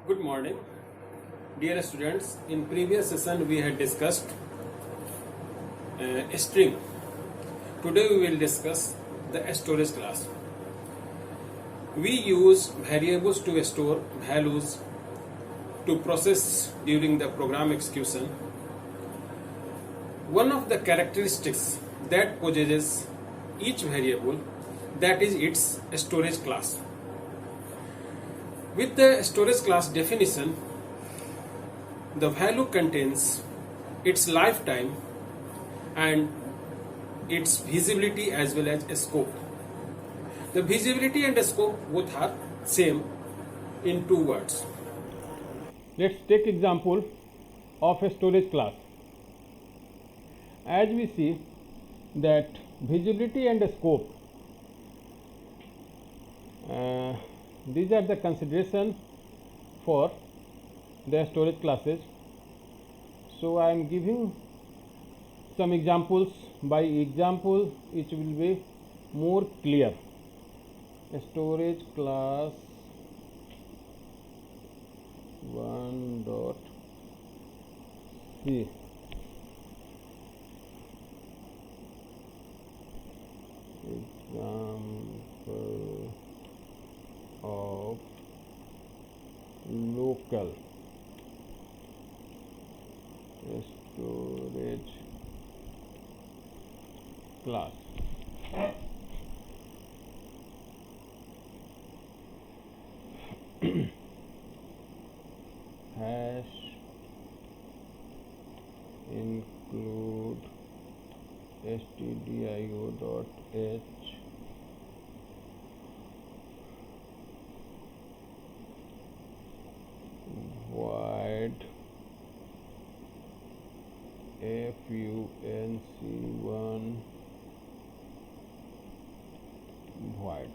Good morning, dear students. In previous session, we had discussed string. Today, we will discuss the storage class. We use variables to store values to process during the program execution. One of the characteristics that possesses each variable, that is its storage class. With the storage class definition, the value contains its lifetime and its visibility as well as scope. The visibility and scope both are same in two words. Let's take example of a storage class. As we see that visibility and scope, these are the consideration for the storage classes. So I am giving some examples. By example it will be more clear. A storage class 1.c example of local storage class. Hash include stdio.h void func1 void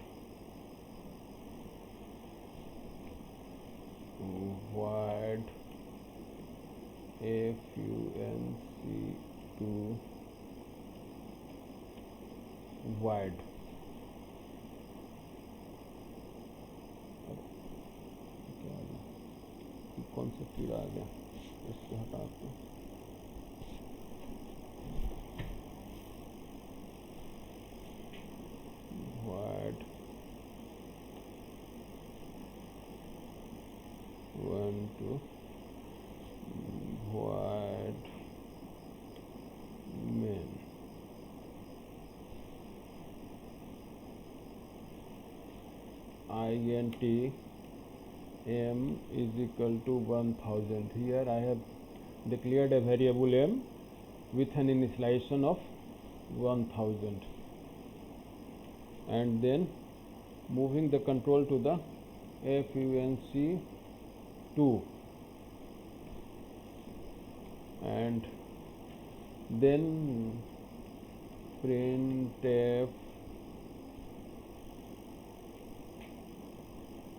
func2 void कौन सा कीड़ा आ गया, इसको हटाते हैं. void 1 to void main. int m is equal to 1000. Here I have declared a variable m with an initialization of 1000, and then moving the control to the func2, and then printf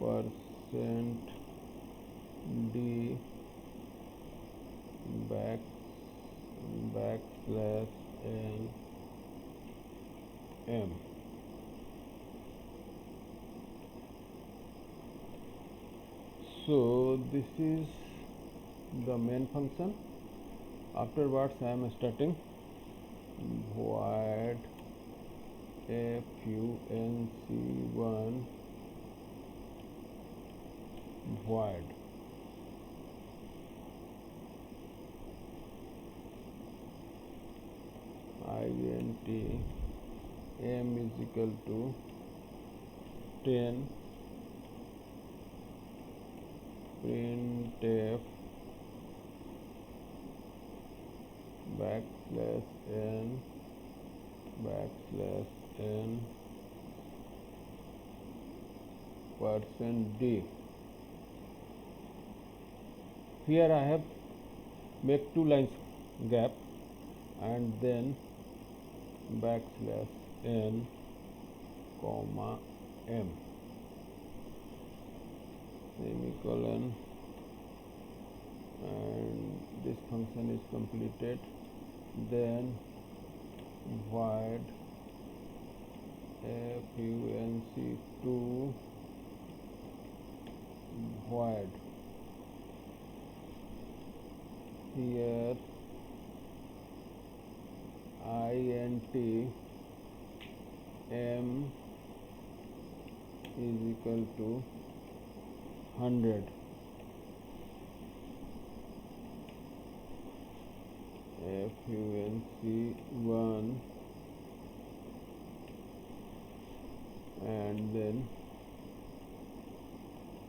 %d backslash n m. So this is the main function. Afterwards I am starting void func1 void int m is equal to 10 printf backslash n %d. Here I have make two lines gap and then backslash n comma m semicolon, and this function is completed. Then void func2 void here int m is equal to 100. func1 and then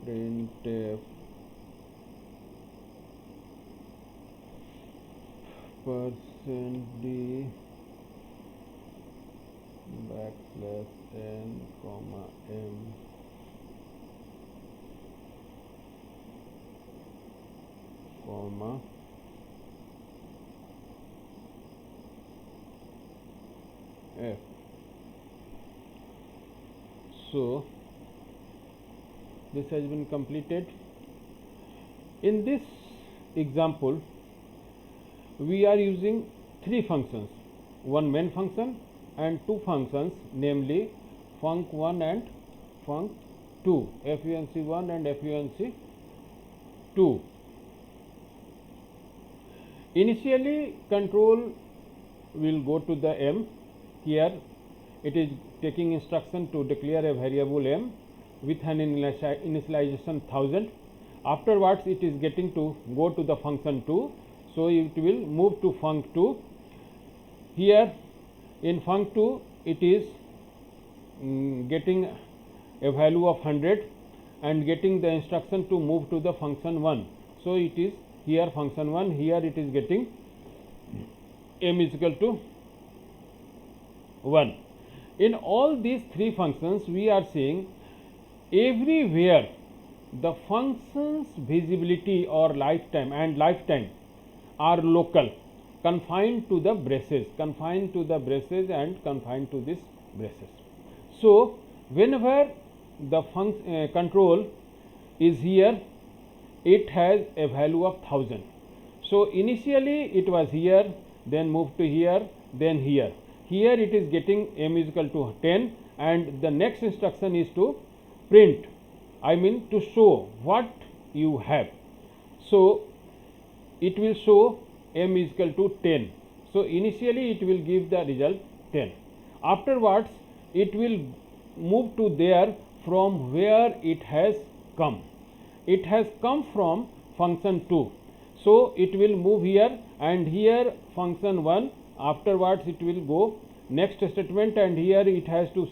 printf %d \n comma m comma f. So this has been completed. In this example we are using three functions, one main function and two functions, namely func1 and func2, func1 and func2. Initially control will go to the m. Here it is taking instruction to declare a variable m with an initialization 1000. Afterwards it is getting to go to the function 2, so it will move to func2. Here in func2 it is getting a value of 100 and getting the instruction to move to the function 1. So it is here function 1, here it is getting m is equal to 1. In all these three functions we are seeing everywhere the functions visibility or lifetime are local, confined to the braces and confined to this braces. So whenever the control is here, it has a value of 1000. So initially it was here, then moved to here, then here. Here it is getting m is equal to 10, and the next instruction is to print, to show what you have. So it will show m is equal to 10. So initially it will give the result 10. Afterwards it will move to there from where it has come. It has come from function 2. So it will move here, and here function 1. Afterwards it will go next statement, and here it has to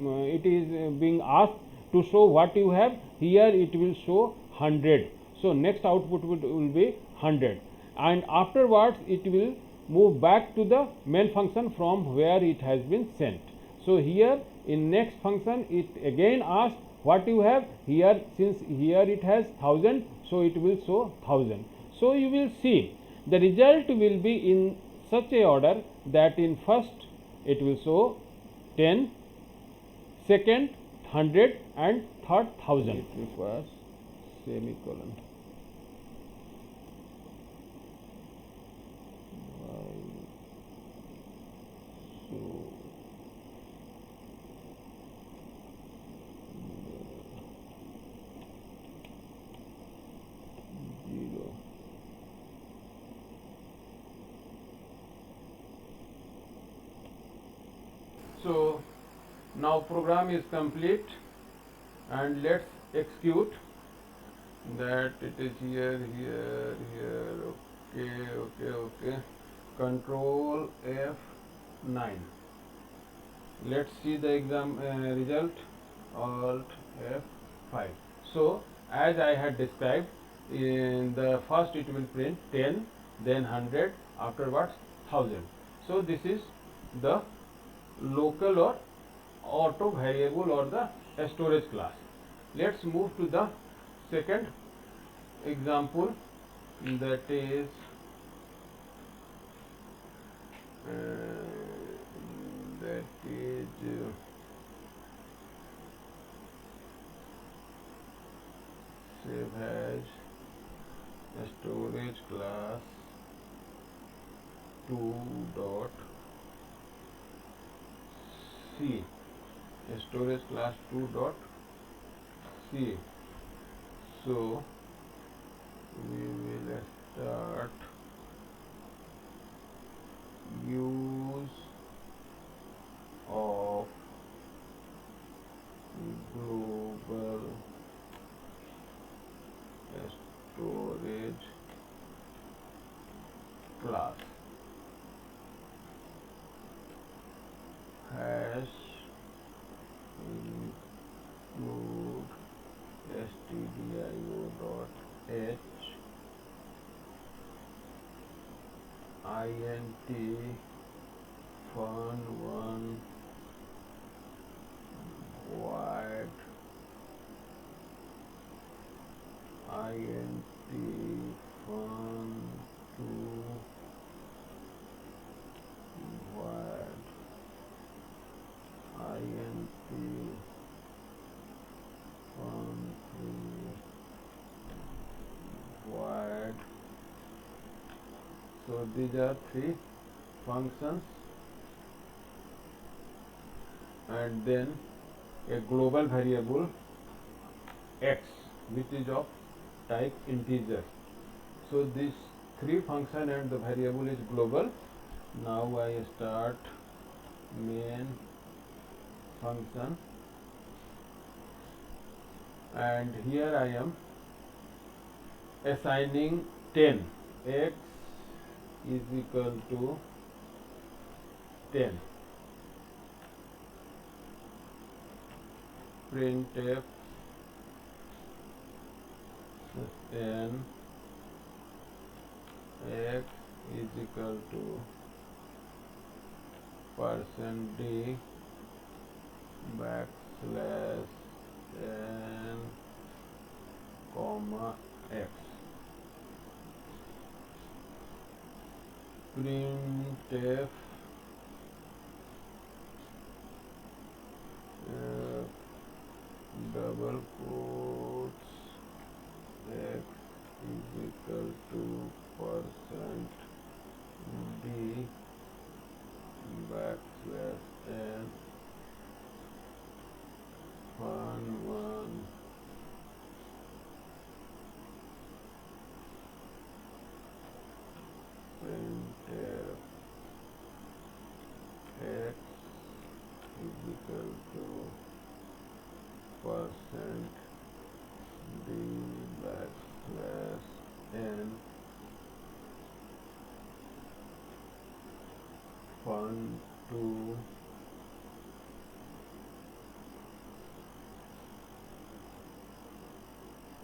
it is being asked to show what you have. Here it will show 100. So next output will be 100, and afterwards it will move back to the main function from where it has been sent. So here in next function it again asks what you have. Here, since here it has 1000, so it will show 1000. So you will see the result will be in such a order that in first it will show 10, second 100, and third 1000. It requires semicolon. So now program is complete, and let's execute that. It is here, okay. Control F9. Let's see the exam result. Alt F5. So as I had described, in the first it will print 10, then 100, afterwards 1000. So this is the local or auto variable or the storage class. Let's move to the second example, that is save as storage class 2.c, storage class 2.c. So we will start use of global storage class hash include stdio.h int fun1 void int fun2 void int fun3 void. So these are three functions, and then a global variable x which is of type integer. So this three function and the variable is global. Now I start main function, and here I am assigning 10. X is equal to 10. Printf then x is equal to %d backslash n comma x. Printf double quotes x is equal to %d backslash n fun1 printf x is equal to %d backslash n fun2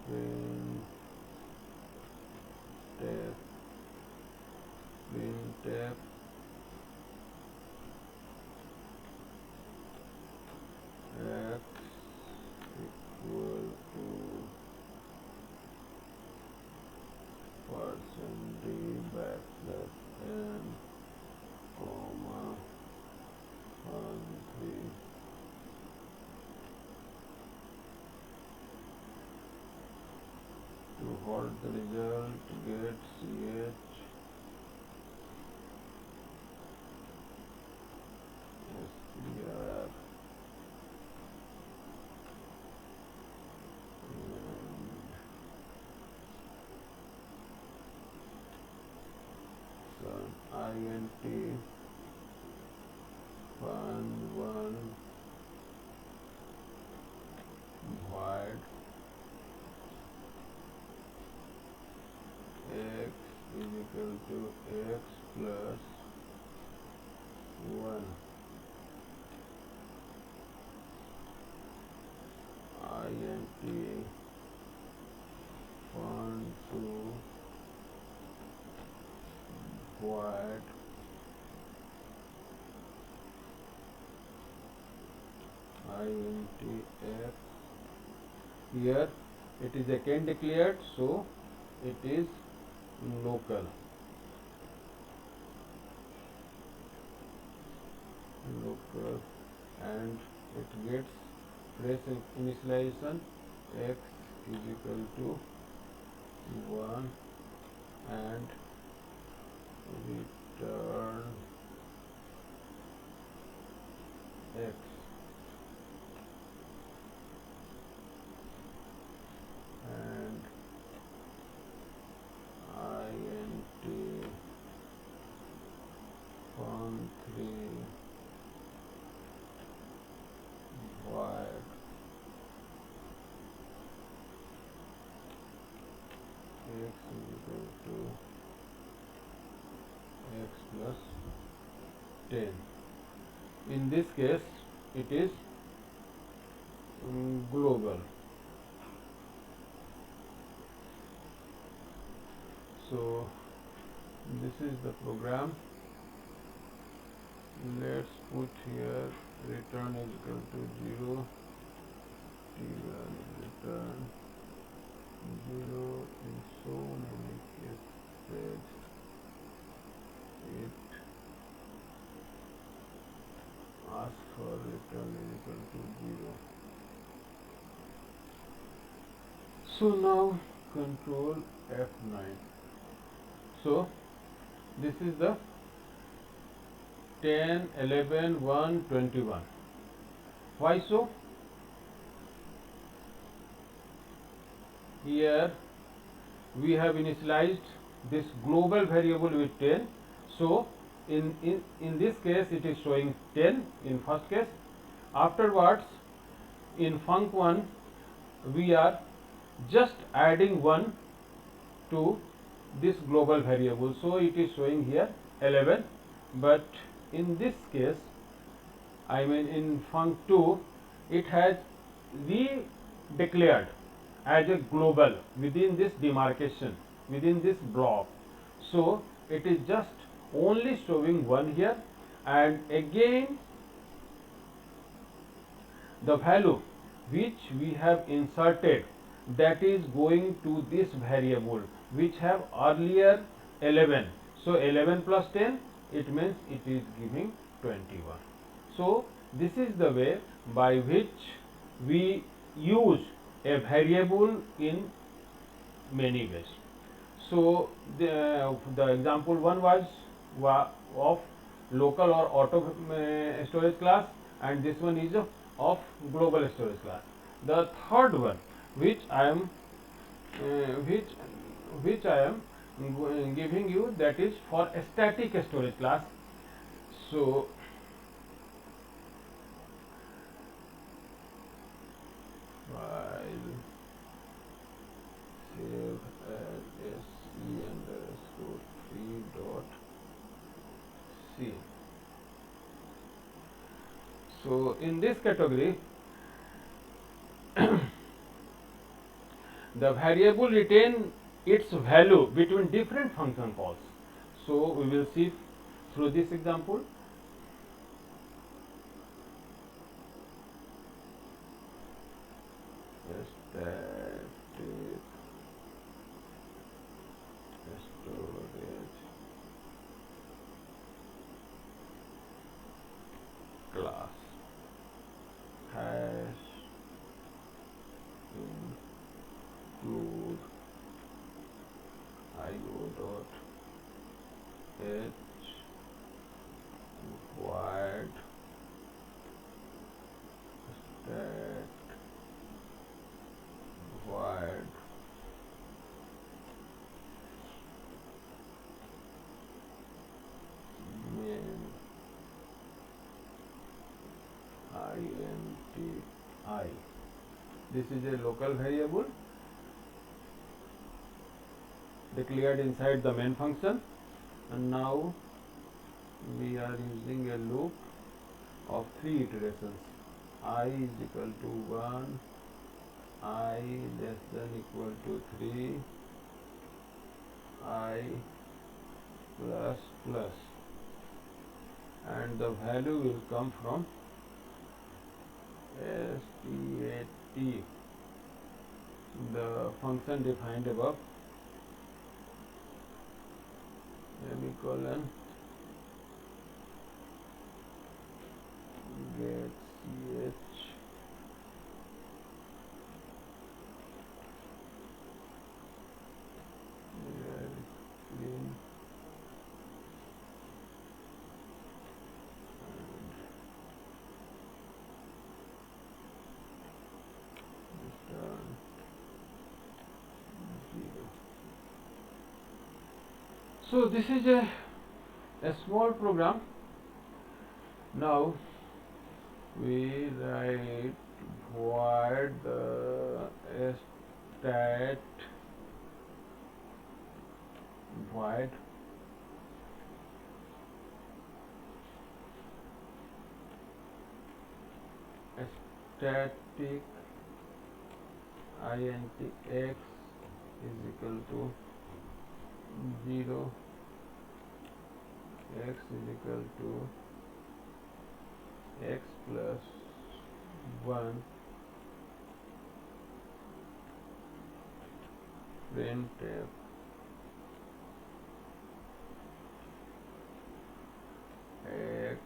printf x equal to %d backslash n comma fun3 to hold the result get ch str int fun1 void x is equal to x plus 1 int fun2 void int x. Here it is again declared, so it is local. And it gets trace initialization x is equal to 1 and return x. And int 10. In this case, it is global. So this is the program. Let's put here return is equal to 0, t1 return 0 in so many cases. It asks for return is equal to 0. So now control F9. So this is the 10, 11, 1, 21. Why so? Here we have initialized this global variable with 10. So in this case it is showing 10 in first case. Afterwards in func1 we are just adding 1 to this global variable. So it is showing here 11, but in this case, I mean in func2, it has re-declared as a global within this demarcation, within this block. So it is just only showing 1 here, and again the value which we have inserted, that is going to this variable which have earlier 11. So 11 plus 10, it means it is giving 21. So this is the way by which we use a variable in many ways. So the example 1 was of local or auto storage class, and this one is of global storage class. The third one which I am giving you, that is for a static storage class. So file save as se_3.c. So in this category the variable retain its value between different function calls. So we will see through this example. Static storage class has include io.h void stat void main int. This is a local variable declared inside the main function, and now we are using a loop of 3 iterations. I is equal to 1, I less than equal to 3, I plus plus, and the value will come from stat, the function defined above, semicolon get ch clean return 0. So this is a small program. Now we write void stat void static int x is equal to 0, x is equal to x plus 1, printf x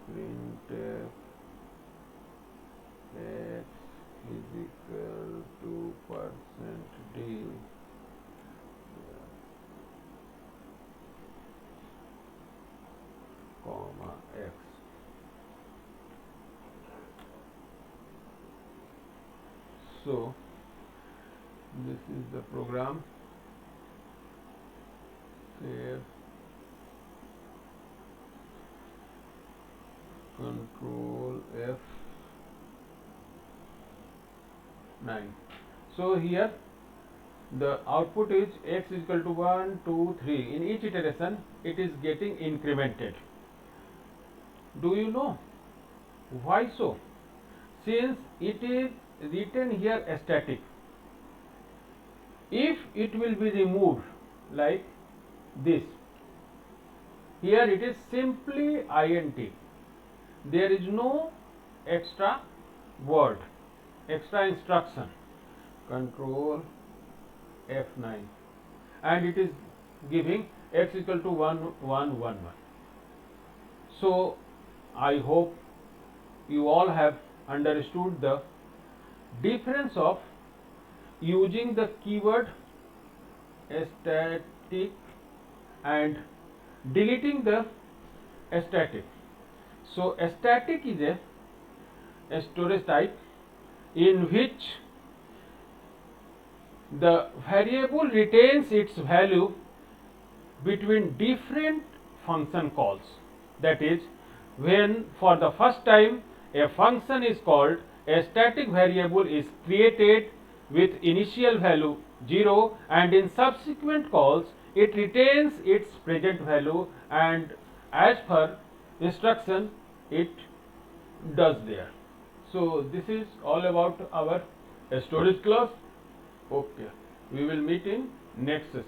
printf x is equal to %d comma x. So this is the program. Save, Control F9. So here the output is x is equal to 1, 2, 3. In each iteration it is getting incremented. Do you know why so? Since it is written here static, if it will be removed like this, here it is simply int, there is no extra word, extra instruction. Control F9, and it is giving x equal to 1, 1, 1, 1. So I hope you all have understood the difference of using the keyword static and deleting the static. So static is a storage type in which the variable retains its value between different function calls. That is, when for the first time a function is called, a static variable is created with initial value 0, and in subsequent calls it retains its present value, and as per instruction it does there. So this is all about our storage class. Okay, we will meet in next session.